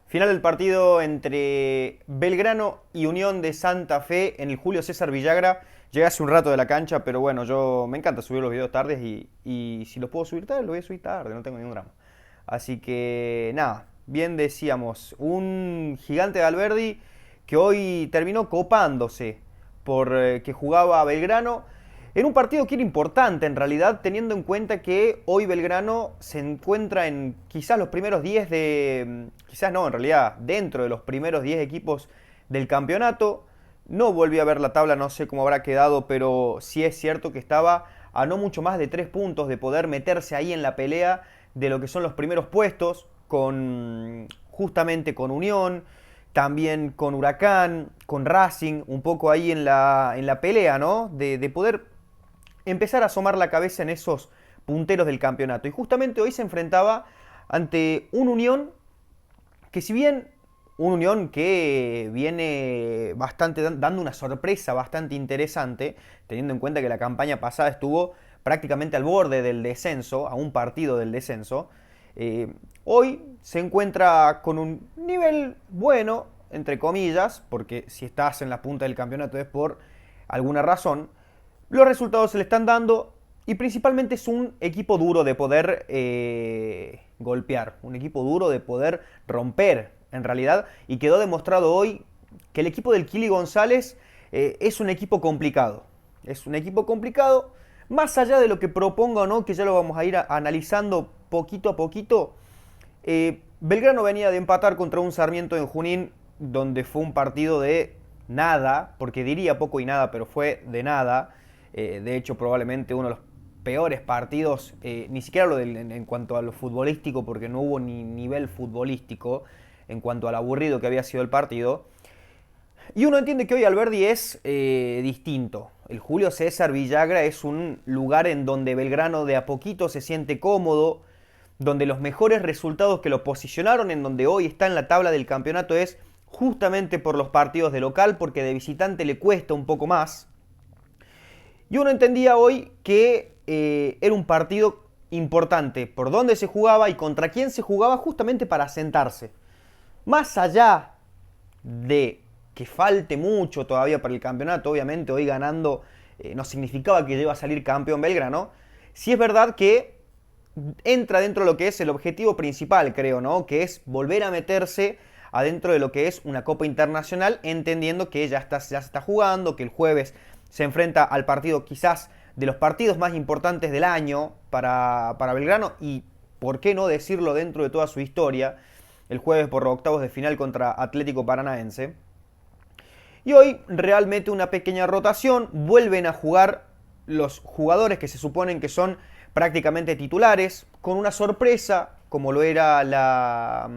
Final del partido entre Belgrano y Unión de Santa Fe en el Julio César Villagra. Llegué hace un rato de la cancha, pero bueno, me encanta subir los videos tardes y si los puedo subir tarde, los voy a subir tarde, no tengo ningún drama. Así que nada, bien decíamos, un gigante de Alberdi que hoy terminó copándose por que jugaba Belgrano en un partido que era importante en realidad, teniendo en cuenta que hoy Belgrano se encuentra en quizás los primeros 10 quizás no, en realidad, dentro de los primeros 10 equipos del campeonato. No volví a ver la tabla, no sé cómo habrá quedado, pero sí es cierto que estaba a no mucho más de 3 puntos de poder meterse ahí en la pelea de lo que son los primeros puestos, justamente con Unión, también con Huracán, con Racing, un poco ahí en la pelea, ¿no? De poder empezar a asomar la cabeza en esos punteros del campeonato. Y justamente hoy se enfrentaba ante un Unión que, si bien un Unión que viene bastante dando una sorpresa bastante interesante, teniendo en cuenta que la campaña pasada estuvo prácticamente al borde del descenso, a un partido del descenso, hoy se encuentra con un nivel bueno, entre comillas, porque si estás en la punta del campeonato es por alguna razón. Los resultados se le están dando y principalmente es un equipo duro de poder golpear, un equipo duro de poder romper en realidad, y quedó demostrado hoy que el equipo del Kili González es un equipo complicado. Es un equipo complicado, más allá de lo que proponga o no, que ya lo vamos a ir analizando poquito a poquito. Belgrano venía de empatar contra un Sarmiento en Junín, donde fue un partido de nada, porque diría poco y nada, pero fue de nada. De hecho, probablemente uno de los peores partidos, ni siquiera en cuanto a lo futbolístico, porque no hubo ni nivel futbolístico, en cuanto al aburrido que había sido el partido. Y uno entiende que hoy Alberdi es distinto. El Julio César Villagra es un lugar en donde Belgrano de a poquito se siente cómodo, donde los mejores resultados que lo posicionaron en donde hoy está en la tabla del campeonato es justamente por los partidos de local, porque de visitante le cuesta un poco más. Y uno entendía hoy que era un partido importante por dónde se jugaba y contra quién se jugaba, justamente para asentarse. Más allá de que falte mucho todavía para el campeonato, obviamente hoy ganando no significaba que iba a salir campeón Belgrano. Sí es verdad que entra dentro de lo que es el objetivo principal, creo, ¿no? Que es volver a meterse adentro de lo que es una Copa Internacional, entendiendo que ya se está jugando, que el jueves se enfrenta al partido quizás de los partidos más importantes del año para Belgrano, y por qué no decirlo dentro de toda su historia, el jueves por octavos de final contra Atlético Paranaense. Y hoy realmente una pequeña rotación, vuelven a jugar los jugadores que se suponen que son prácticamente titulares, con una sorpresa como lo era la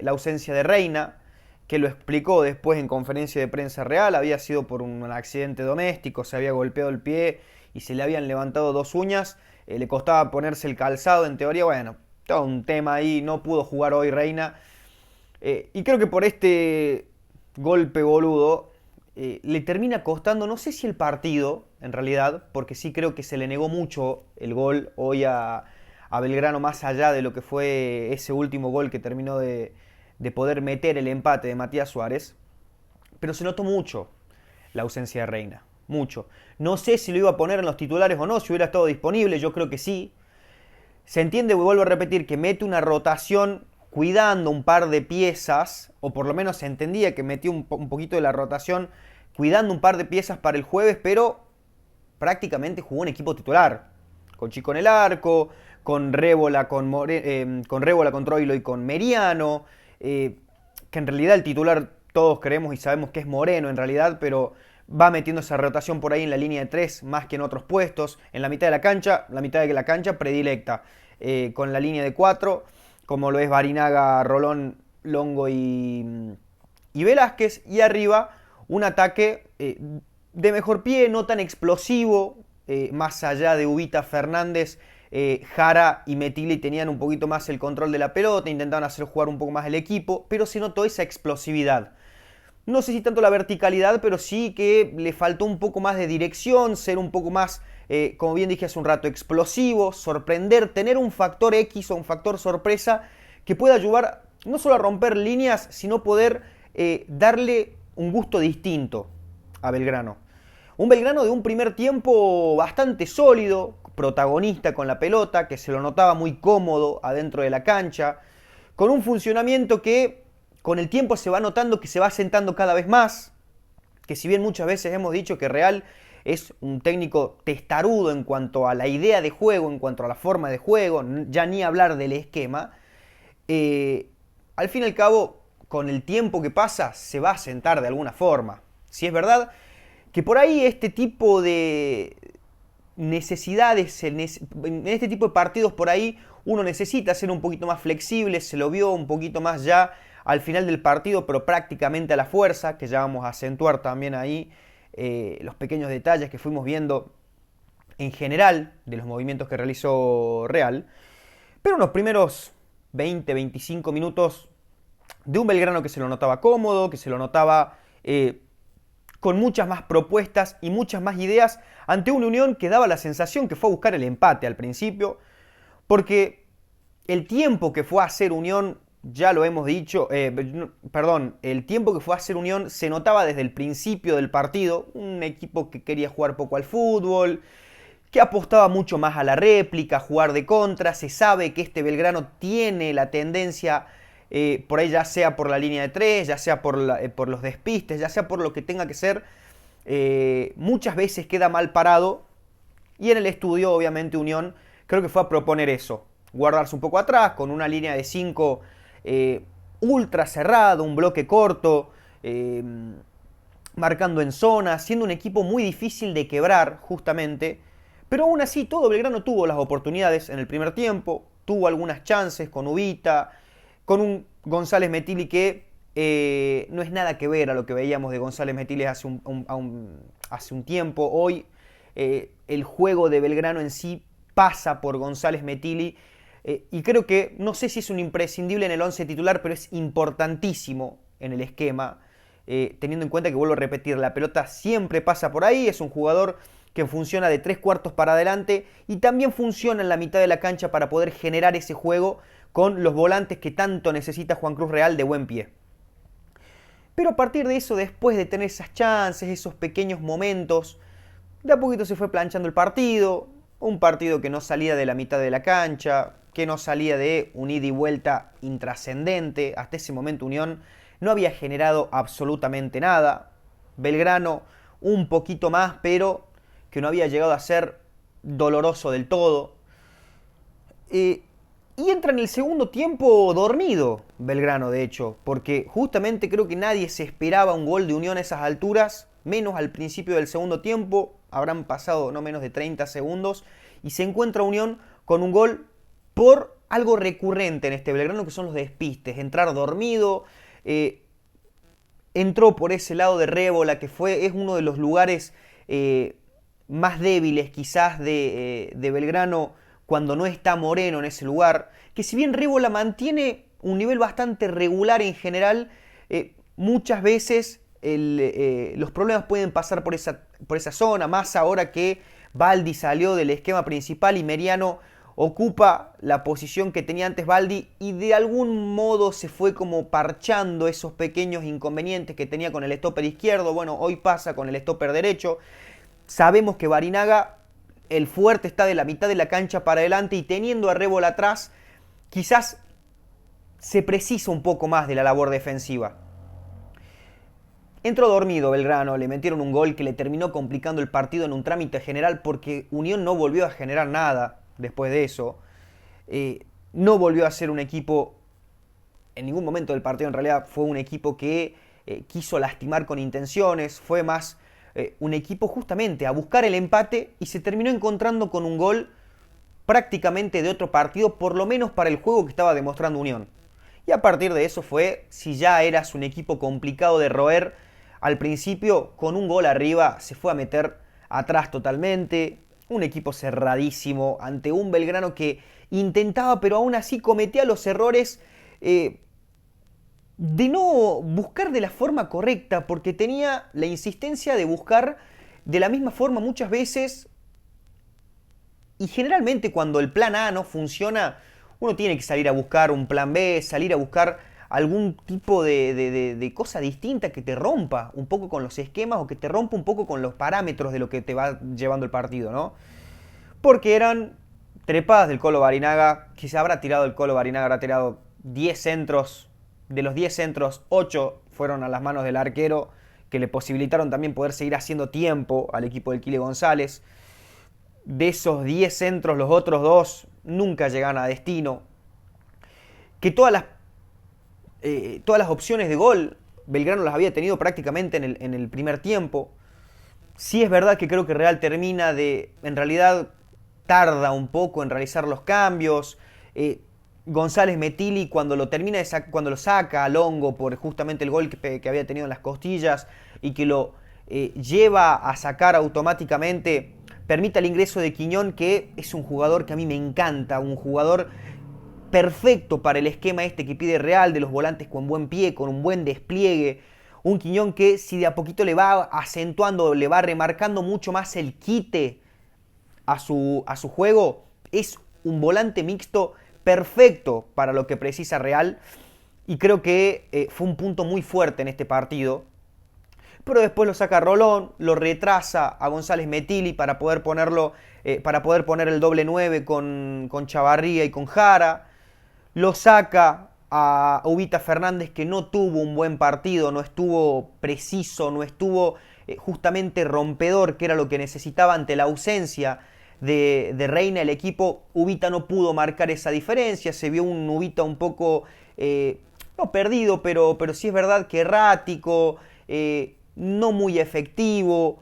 ausencia de Reina, que lo explicó después en conferencia de prensa real. Había sido por un accidente doméstico, se había golpeado el pie y se le habían levantado 2 uñas, le costaba ponerse el calzado en teoría, bueno, todo un tema ahí, no pudo jugar hoy Reina. Y creo que por este golpe boludo le termina costando, no sé si el partido en realidad, porque sí creo que se le negó mucho el gol hoy a Belgrano, más allá de lo que fue ese último gol que terminó de poder meter el empate de Matías Suárez, pero se notó mucho la ausencia de Reina, mucho. No sé si lo iba a poner en los titulares o no, si hubiera estado disponible, yo creo que sí. Se entiende, vuelvo a repetir, que mete una rotación cuidando un par de piezas, o por lo menos se entendía que metió un poquito de la rotación cuidando un par de piezas para el jueves, pero prácticamente jugó un equipo titular, con Chico en el arco, con Rébola, con Rébola, con Troilo y con Meriano, que en realidad el titular todos creemos y sabemos que es Moreno en realidad, pero va metiendo esa rotación por ahí en la línea de 3 más que en otros puestos, en la mitad de la cancha predilecta, con la línea de 4, como lo es Barinaga, Rolón, Longo y Velázquez, y arriba un ataque de mejor pie, no tan explosivo, más allá de Ubita, Fernández, Jara y Metili tenían un poquito más el control de la pelota, intentaban hacer jugar un poco más el equipo, pero se notó esa explosividad. No sé si tanto la verticalidad, pero sí que le faltó un poco más de dirección, ser un poco más, como bien dije hace un rato, explosivo, sorprender, tener un factor X o un factor sorpresa que pueda no solo a romper líneas, sino poder darle un gusto distinto a Belgrano. Un Belgrano de un primer tiempo bastante sólido, protagonista con la pelota, que se lo notaba muy cómodo adentro de la cancha, con un funcionamiento que con el tiempo se va notando que se va asentando cada vez más, que si bien muchas veces hemos dicho que Real es un técnico testarudo en cuanto a la idea de juego, en cuanto a la forma de juego, ya ni hablar del esquema, al fin y al cabo, con el tiempo que pasa, se va a asentar de alguna forma. Si es verdad que por ahí este tipo de necesidades, en este tipo de partidos por ahí, uno necesita ser un poquito más flexible, se lo vio un poquito más ya al final del partido, pero prácticamente a la fuerza, que ya vamos a acentuar también ahí los pequeños detalles que fuimos viendo en general de los movimientos que realizó Real. Pero en los primeros 20-25 minutos de un Belgrano que se lo notaba cómodo, que se lo notaba con muchas más propuestas y muchas más ideas ante una Unión que daba la sensación que fue a buscar el empate al principio, porque el tiempo que fue a hacer Unión, ya lo hemos dicho, el tiempo que fue a hacer Unión se notaba desde el principio del partido, un equipo que quería jugar poco al fútbol, que apostaba mucho más a la réplica, a jugar de contra. Se sabe que este Belgrano tiene la tendencia, por ahí ya sea por la línea de tres, ya sea por los despistes, ya sea por lo que tenga que ser, muchas veces queda mal parado. Y en el estudio, obviamente, Unión creo que fue a proponer eso, guardarse un poco atrás, con una línea de 5 ultra cerrado, un bloque corto, marcando en zona, siendo un equipo muy difícil de quebrar, justamente. Pero aún así, todo Belgrano tuvo las oportunidades en el primer tiempo, tuvo algunas chances con Ubita, con un González Metilli que no es nada que ver a lo que veíamos de González Metilli hace un tiempo. Hoy el juego de Belgrano en sí pasa por González Metilli y creo que, no sé si es un imprescindible en el 11 titular, pero es importantísimo en el esquema, teniendo en cuenta que, vuelvo a repetir, la pelota siempre pasa por ahí, es un jugador que funciona de 3/4 para adelante y también funciona en la mitad de la cancha para poder generar ese juego con los volantes que tanto necesita Juan Cruz Real de buen pie. Pero a partir de eso, después de tener esas chances, esos pequeños momentos, de a poquito se fue planchando el partido, un partido que no salía de la mitad de la cancha, que no salía de un ida y vuelta intrascendente. Hasta ese momento Unión no había generado absolutamente nada. Belgrano un poquito más, pero que no había llegado a ser doloroso del todo. Y entra en el segundo tiempo dormido Belgrano, de hecho, porque justamente creo que nadie se esperaba un gol de Unión a esas alturas, menos al principio del segundo tiempo. Habrán pasado no menos de 30 segundos y se encuentra Unión con un gol por algo recurrente en este Belgrano, que son los despistes, entrar dormido. Entró por ese lado de Révola, que es uno de los lugares más débiles quizás de Belgrano cuando no está Moreno en ese lugar, que si bien Révola mantiene un nivel bastante regular en general, muchas veces los problemas pueden pasar por esa zona, más ahora que Baldi salió del esquema principal y Meriano ocupa la posición que tenía antes Baldi y de algún modo se fue como parchando esos pequeños inconvenientes que tenía con el stopper izquierdo. Bueno, hoy pasa con el stopper derecho. Sabemos que Barinaga, el fuerte, está de la mitad de la cancha para adelante y teniendo a Révola atrás, quizás se precisa un poco más de la labor defensiva. Entró dormido Belgrano, le metieron un gol que le terminó complicando el partido en un trámite general porque Unión no volvió a generar nada después de eso. No volvió a ser un equipo, en ningún momento del partido en realidad fue un equipo que quiso lastimar con intenciones, fue más un equipo justamente a buscar el empate y se terminó encontrando con un gol prácticamente de otro partido, por lo menos para el juego que estaba demostrando Unión. Y a partir de eso fue, si ya eras un equipo complicado de roer al principio, con un gol arriba se fue a meter atrás totalmente. Un equipo cerradísimo ante un Belgrano que intentaba, pero aún así cometía los errores de no buscar de la forma correcta, porque tenía la insistencia de buscar de la misma forma muchas veces. Y generalmente cuando el plan A no funciona, uno tiene que salir a buscar un plan B, salir a buscar algún tipo de cosa distinta que te rompa un poco con los esquemas o que te rompa un poco con los parámetros de lo que te va llevando el partido, ¿no? Porque eran trepadas del Colo Barinaga, que se habrá tirado el Colo Barinaga, habrá tirado 10 centros, de los 10 centros, 8 fueron a las manos del arquero, que le posibilitaron también poder seguir haciendo tiempo al equipo del Kile González. De esos 10 centros, los otros 2 nunca llegaron a destino. Que todas las opciones de gol, Belgrano las había tenido prácticamente en el primer tiempo. Sí es verdad que creo que Real termina en realidad tarda un poco en realizar los cambios. González Metili cuando cuando lo saca a Longo por justamente el gol que había tenido en las costillas y que lo lleva a sacar automáticamente, permite el ingreso de Quiñón, que es un jugador que a mí me encanta, un jugador perfecto para el esquema este que pide Real, de los volantes con buen pie, con un buen despliegue. Un Quiñón que si de a poquito le va acentuando, le va remarcando mucho más el quite a su juego, es un volante mixto perfecto para lo que precisa Real. Y creo que fue un punto muy fuerte en este partido. Pero después lo saca Rolón, lo retrasa a González Metili para poder poner el doble 9 con Chavarría y con Jara. Lo saca a Ubita Fernández, que no tuvo un buen partido, no estuvo preciso, no estuvo justamente rompedor, que era lo que necesitaba ante la ausencia de Reina. El equipo Ubita no pudo marcar esa diferencia, se vio un Ubita un poco, no perdido, pero sí es verdad que errático, no muy efectivo,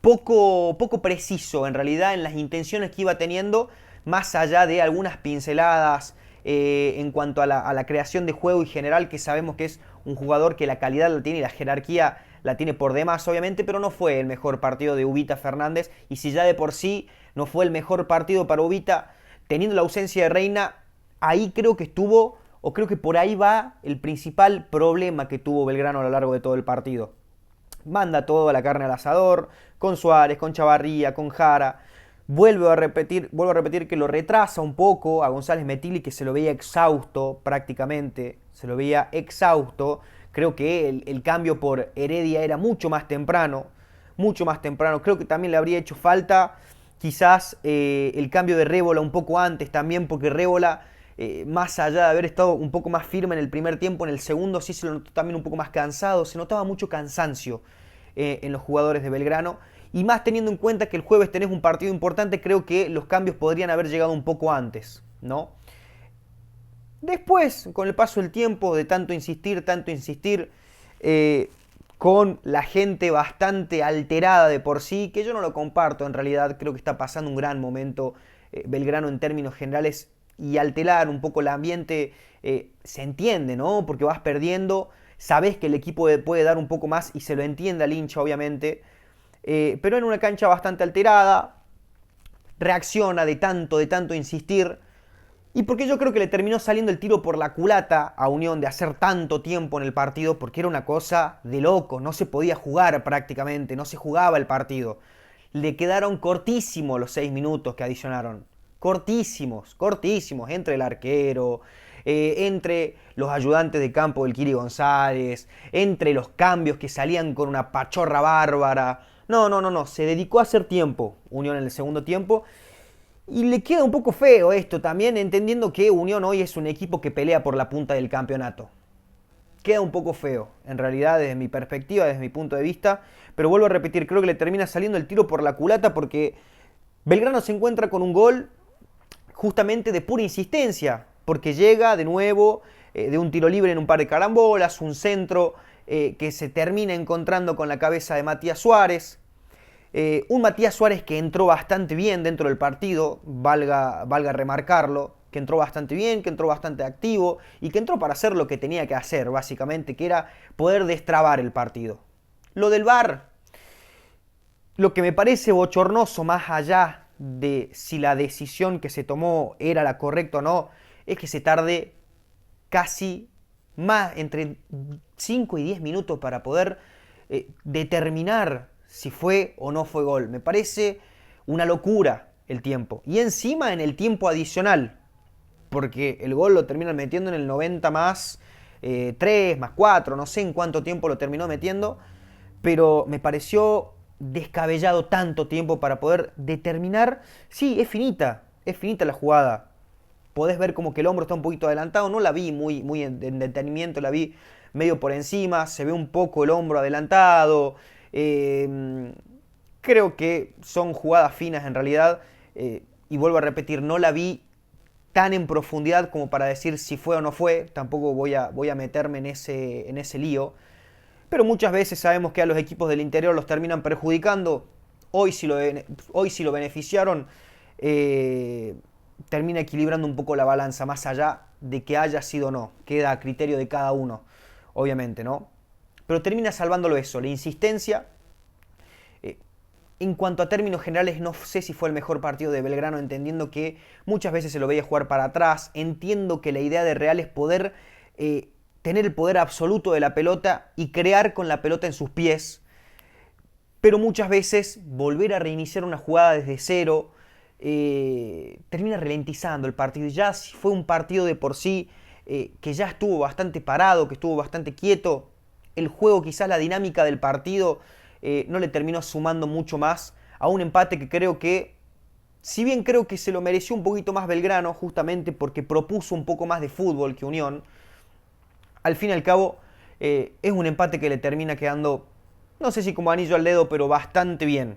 poco preciso en realidad en las intenciones que iba teniendo, más allá de algunas pinceladas en cuanto a la creación de juego y general, que sabemos que es un jugador que la calidad la tiene y la jerarquía la tiene por demás, obviamente, pero no fue el mejor partido de Ubita Fernández. Y si ya de por sí no fue el mejor partido para Ubita, teniendo la ausencia de Reina, ahí creo que estuvo, o creo que por ahí va el principal problema que tuvo Belgrano a lo largo de todo el partido. Manda toda la carne al asador, con Suárez, con Chavarría, con Jara. Vuelvo a repetir que lo retrasa un poco a González Metili, que se lo veía exhausto prácticamente, se lo veía exhausto. Creo que el cambio por Heredia era mucho más temprano, mucho más temprano. Creo que también le habría hecho falta quizás el cambio de Révola un poco antes también, porque Révola, más allá de haber estado un poco más firme en el primer tiempo, en el segundo sí se lo notó también un poco más cansado, se notaba mucho cansancio en los jugadores de Belgrano. Y más teniendo en cuenta que el jueves tenés un partido importante, creo que los cambios podrían haber llegado un poco antes, ¿no? Después, con el paso del tiempo, de tanto insistir, con la gente bastante alterada de por sí, que yo no lo comparto en realidad, creo que está pasando un gran momento Belgrano en términos generales, y alterar un poco el ambiente se entiende, ¿no? Porque vas perdiendo, sabes que el equipo puede dar un poco más y se lo entiende al hincha, obviamente. Pero en una cancha bastante alterada, reacciona de tanto insistir, y porque yo creo que le terminó saliendo el tiro por la culata a Unión de hacer tanto tiempo en el partido, porque era una cosa de loco, no se podía jugar prácticamente, no se jugaba el partido. Le quedaron cortísimos los 6 minutos que adicionaron, cortísimos, entre el arquero, entre los ayudantes de campo del Kili González, entre los cambios que salían con una pachorra bárbara. No, se dedicó a hacer tiempo Unión en el segundo tiempo, y le queda un poco feo esto también, entendiendo que Unión hoy es un equipo que pelea por la punta del campeonato. Queda un poco feo, en realidad, desde mi perspectiva, desde mi punto de vista, pero vuelvo a repetir, creo que le termina saliendo el tiro por la culata, porque Belgrano se encuentra con un gol justamente de pura insistencia, porque llega de nuevo de un tiro libre en un par de carambolas, un centro que se termina encontrando con la cabeza de Matías Suárez. Un Matías Suárez que entró bastante bien dentro del partido, valga remarcarlo, que entró bastante bien, que entró bastante activo y que entró para hacer lo que tenía que hacer, básicamente, que era poder destrabar el partido. Lo del VAR, lo que me parece bochornoso, más allá de si la decisión que se tomó era la correcta o no, es que se tarde casi más, entre 5 y 10 minutos para poder determinar si fue o no fue gol. Me parece una locura el tiempo. Y encima en el tiempo adicional, porque el gol lo terminan metiendo en el 90 más 3 más 4, no sé en cuánto tiempo lo terminó metiendo, pero me pareció descabellado tanto tiempo para poder determinar. Sí, es finita la jugada. Podés ver como que el hombro está un poquito adelantado, no la vi muy en detenimiento, la vi medio por encima, se ve un poco el hombro adelantado. Creo que son jugadas finas en realidad, y vuelvo a repetir, no la vi tan en profundidad como para decir si fue o no fue, tampoco voy a meterme en ese lío, pero muchas veces sabemos que a los equipos del interior los terminan perjudicando. Hoy si lo beneficiaron, eh, termina equilibrando un poco la balanza, más allá de que haya sido o no. Queda a criterio de cada uno, obviamente, ¿no? Pero termina salvándolo eso, la insistencia. Eh, en cuanto a términos generales, no sé si fue el mejor partido de Belgrano, entendiendo que muchas veces se lo veía jugar para atrás. Entiendo que la idea de Real es poder tener el poder absoluto de la pelota y crear con la pelota en sus pies, pero muchas veces volver a reiniciar una jugada desde cero termina ralentizando el partido. Y ya si fue un partido de por sí que ya estuvo bastante parado, que estuvo bastante quieto, el juego, quizás la dinámica del partido no le terminó sumando mucho más a un empate que creo que, si bien creo que se lo mereció un poquito más Belgrano, justamente porque propuso un poco más de fútbol que Unión, al fin y al cabo es un empate que le termina quedando, no sé si como anillo al dedo, pero bastante bien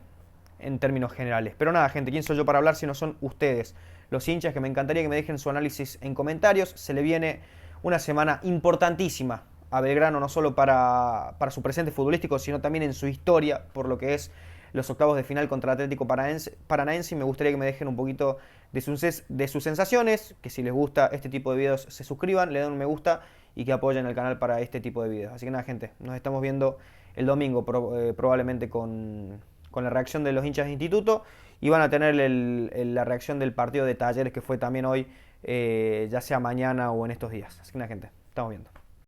en términos generales. Pero nada, gente, ¿quién soy yo para hablar si no son ustedes, los hinchas? Que me encantaría que me dejen su análisis en comentarios. Se le viene una semana importantísima a Belgrano, no solo para su presente futbolístico, sino también en su historia, por lo que es los octavos de final contra el Atlético Paranaense. Y me gustaría que me dejen un poquito de sus sensaciones, que si les gusta este tipo de videos se suscriban, le den un me gusta y que apoyen el canal para este tipo de videos. Así que nada, gente, nos estamos viendo el domingo probablemente con la reacción de los hinchas de instituto, y van a tener la reacción del partido de Talleres que fue también hoy, ya sea mañana o en estos días. Así que nada, gente, estamos viendo.